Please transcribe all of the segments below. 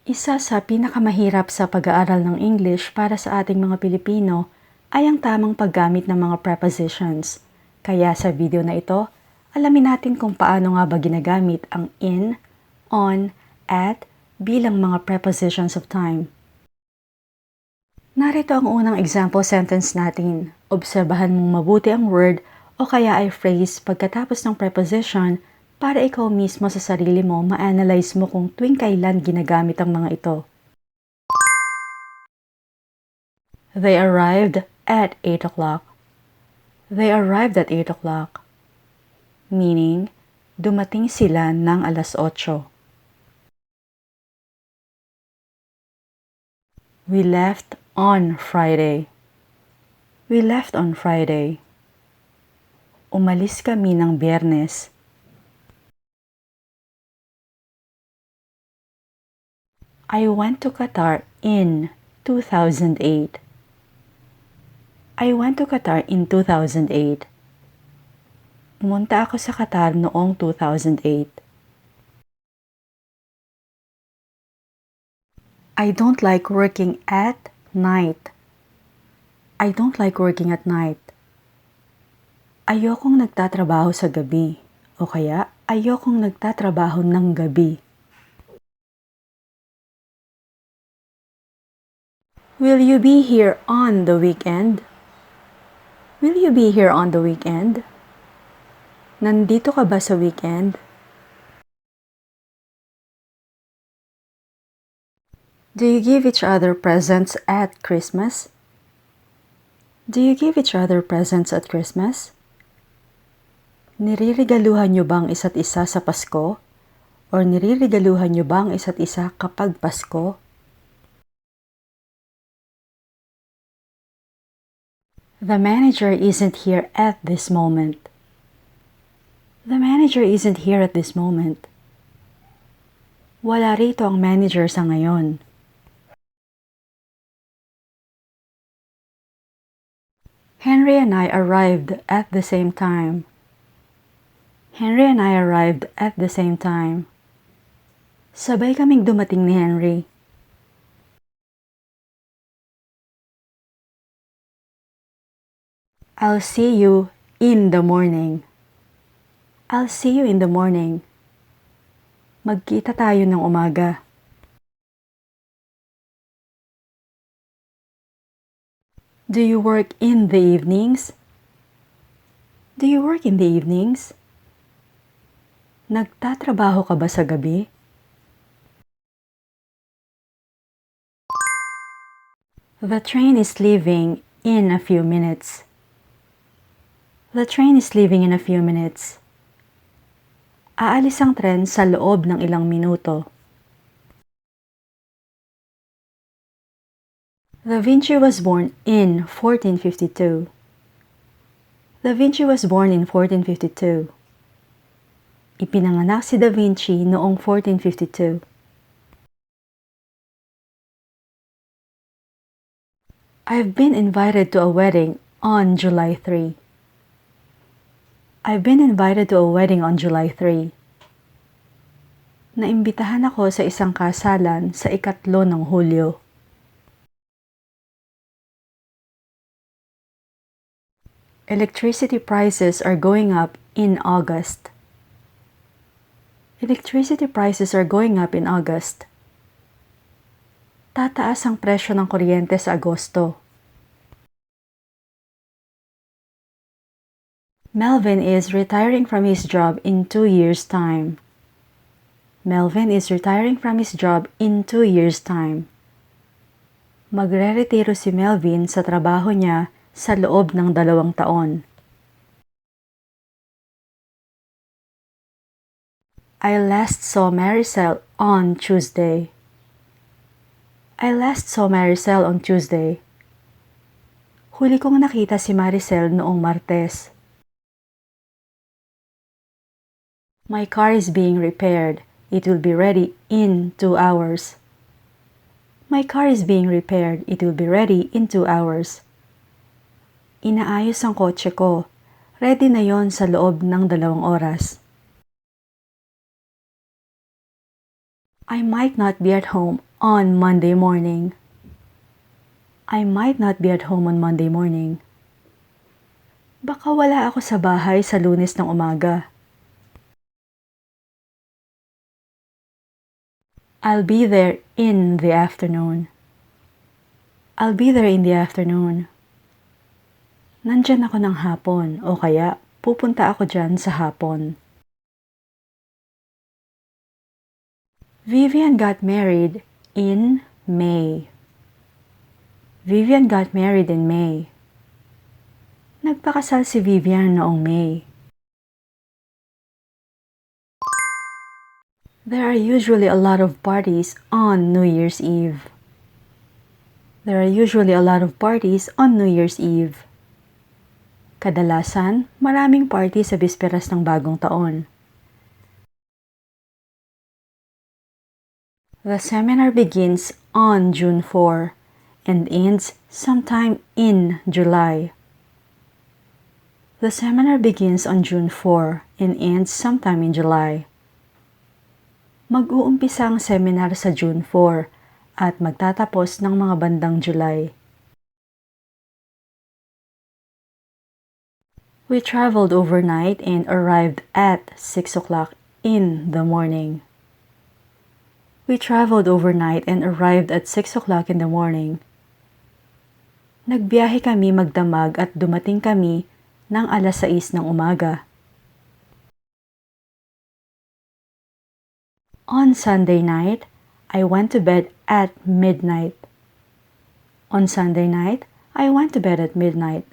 Isa sa pinakamahirap sa pag-aaral ng English para sa ating mga Pilipino ay ang tamang paggamit ng mga prepositions. Kaya sa video na ito, alamin natin kung paano nga ba ginagamit ang in, on, at bilang mga prepositions of time. Narito ang unang example sentence natin. Obserbahan mong mabuti ang word o kaya ay phrase pagkatapos ng preposition para ikaw mismo sa sarili mo ma-analyze mo kung tuwing kailan ginagamit ang mga ito. They arrived at 8 o'clock. They arrived at 8 o'clock. Meaning, dumating sila ng alas 8. We left on Friday. We left on Friday. Umalis kami ng Biyernes. I went to Qatar in 2008. I went to Qatar in 2008. Pumunta ako sa Qatar noong 2008. I don't like working at night. I don't like working at night. Ayokong nagtatrabaho sa gabi. O kaya, ayokong nagtatrabaho ng gabi. Will you be here on the weekend? Will you be here on the weekend? Nandito ka ba sa weekend? Do you give each other presents at Christmas? Do you give each other presents at Christmas? Niririgaluhan niyo bang isa't isa sa Pasko? Or niririgaluhan niyo bang isa't isa kapag Pasko? The manager isn't here at this moment. The manager isn't here at this moment. Wala rito ang manager sa ngayon. Henry and I arrived at the same time. Henry and I arrived at the same time. Sabay kaming dumating ni Henry. I'll see you in the morning. I'll see you in the morning. Magkita tayo ng umaga. Do you work in the evenings? Do you work in the evenings? Nagtatrabaho ka ba sa gabi? The train is leaving in a few minutes. The train is leaving in a few minutes. Aalis ang tren sa loob ng ilang minuto. Da Vinci was born in 1452. Da Vinci was born in 1452. Ipinanganak si Da Vinci noong 1452. I've been invited to a wedding on July 3. I've been invited to a wedding on July 3. Naimbitahan ako sa isang kasalan sa 3 ng Hulyo. Electricity prices are going up in August. Electricity prices are going up in August. Tataas ang presyo ng kuryente sa Agosto. Melvin is retiring from his job in 2 years' time. Melvin is retiring from his job in 2 years' time. Magre-retiro si Melvin sa trabaho niya sa loob ng 2 taon. I last saw Maricel on Tuesday. I last saw Maricel on Tuesday. Huli kong nakita si Maricel noong Martes. My car is being repaired. It will be ready in 2 hours. My car is being repaired. It will be ready in 2 hours. Inaayos ang kotse ko. Ready na yon sa loob ng 2 oras. I might not be at home on Monday morning. I might not be at home on Monday morning. Baka wala ako sa bahay sa Lunes ng umaga. I'll be there in the afternoon. I'll be there in the afternoon. Nandyan ako ng hapon o kaya pupunta ako dyan sa hapon. Vivian got married in May. Vivian got married in May. Nagpakasal si Vivian noong May. There are usually a lot of parties on New Year's Eve. There are usually a lot of parties on New Year's Eve. Kadalasan, maraming party sa bisperas ng bagong taon. The seminar begins on June 4 and ends sometime in July. The seminar begins on June 4 and ends sometime in July. Mag-uumpisa ang seminar sa June 4 at magtatapos ng mga bandang July. We traveled overnight and arrived at 6 o'clock in the morning. We traveled overnight and arrived at 6 o'clock in the morning. Nagbiyahe kami magdamag at dumating kami ng alas 6 ng umaga. On Sunday night, I went to bed at midnight. On Sunday night, I went to bed at midnight.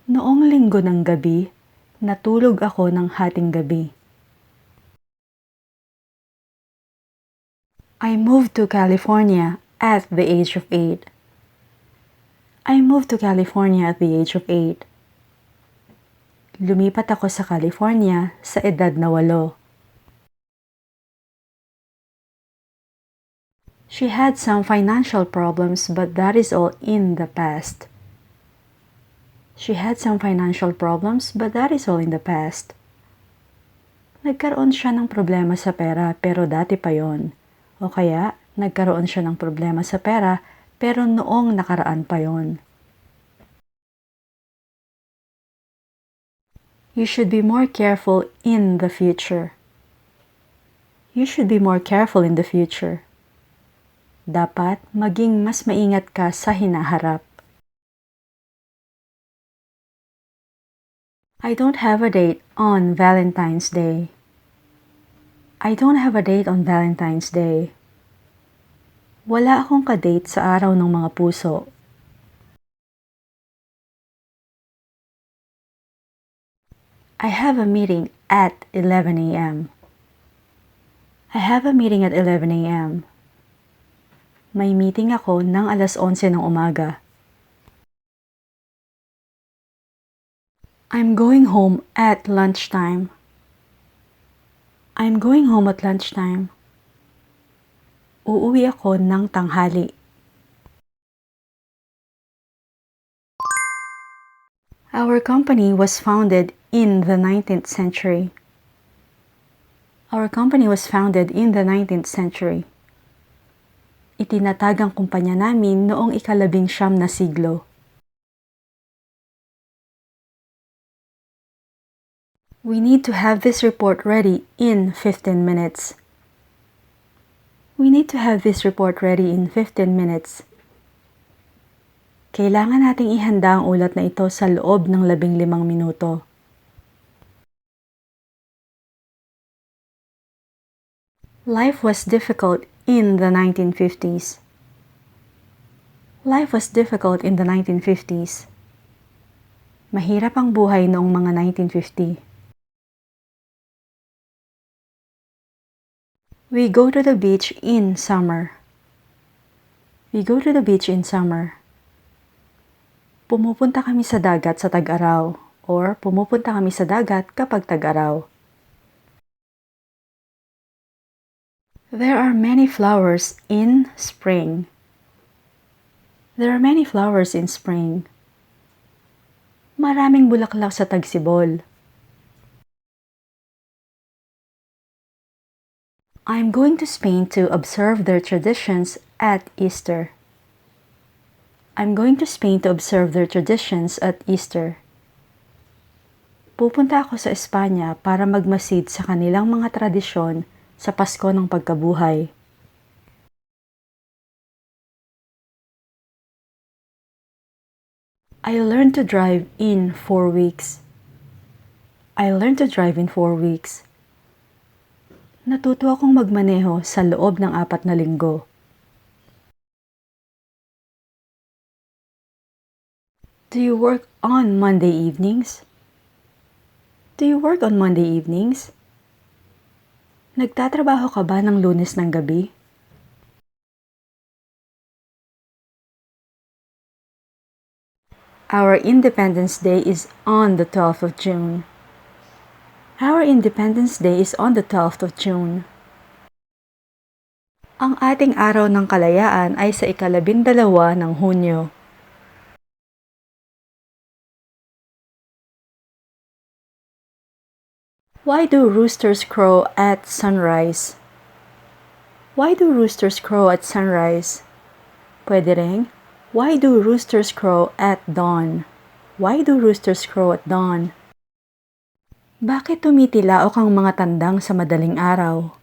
Noong linggo ng gabi, natulog ako ng hating gabi. I moved to California at the age of 8. I moved to California at the age of 8. Lumipat ako sa California sa edad na 8. She had some financial problems but that is all in the past. She had some financial problems but that is all in the past. Nagkaroon siya ng problema sa pera pero dati pa yon. O kaya, nagkaroon siya ng problema sa pera pero noong nakaraan pa yon. You should be more careful in the future. You should be more careful in the future. Dapat maging mas maingat ka sa hinaharap. I don't have a date on Valentine's Day. I don't have a date on Valentine's Day. Wala akong ka-date sa araw ng mga puso. I have a meeting at 11 a.m. I have a meeting at 11 a.m. May meeting ako ng alas 11 ng umaga. I'm going home at lunchtime. I'm going home at lunchtime. Uuwi ako ng tanghali. Our company was founded in the 19th century. Our company was founded in the 19th century. Itinatag ang kumpanya namin noong ika-19 na siglo. We need to have this report ready in 15 minutes. We need to have this report ready in 15 minutes. Kailangan nating ihanda ang ulat na ito sa loob ng 15 minuto. Life was difficult in the 1950s. Life was difficult in the 1950s. Mahirap ang buhay noong mga 1950. We go to the beach in summer. We go to the beach in summer. Pumupunta kami sa dagat sa tag-araw or pumupunta kami sa dagat kapag tag-araw. There are many flowers in spring. There are many flowers in spring. Maraming bulaklak sa tagsibol. I'm going to Spain to observe their traditions at Easter. I'm going to Spain to observe their traditions at Easter. Pupunta ako sa Espanya para magmasid sa kanilang mga tradisyon sa Pasko ng Pagkabuhay. I learned to drive in 4 weeks. I learned to drive in 4 weeks. Natuto akong magmaneho sa loob ng 4 na linggo. Do you work on Monday evenings? Do you work on Monday evenings? Nagtatrabaho ka ba ng Lunes ng gabi? Our Independence Day is on the 12th of June. Our Independence Day is on the 12th of June. Ang ating araw ng kalayaan ay sa 12 ng Hunyo. Why do roosters crow at sunrise? Why do roosters crow at sunrise? Pwede ring, why do roosters crow at dawn? Why do roosters crow at dawn? Bakit tumitilaok ang mga tandang sa madaling araw?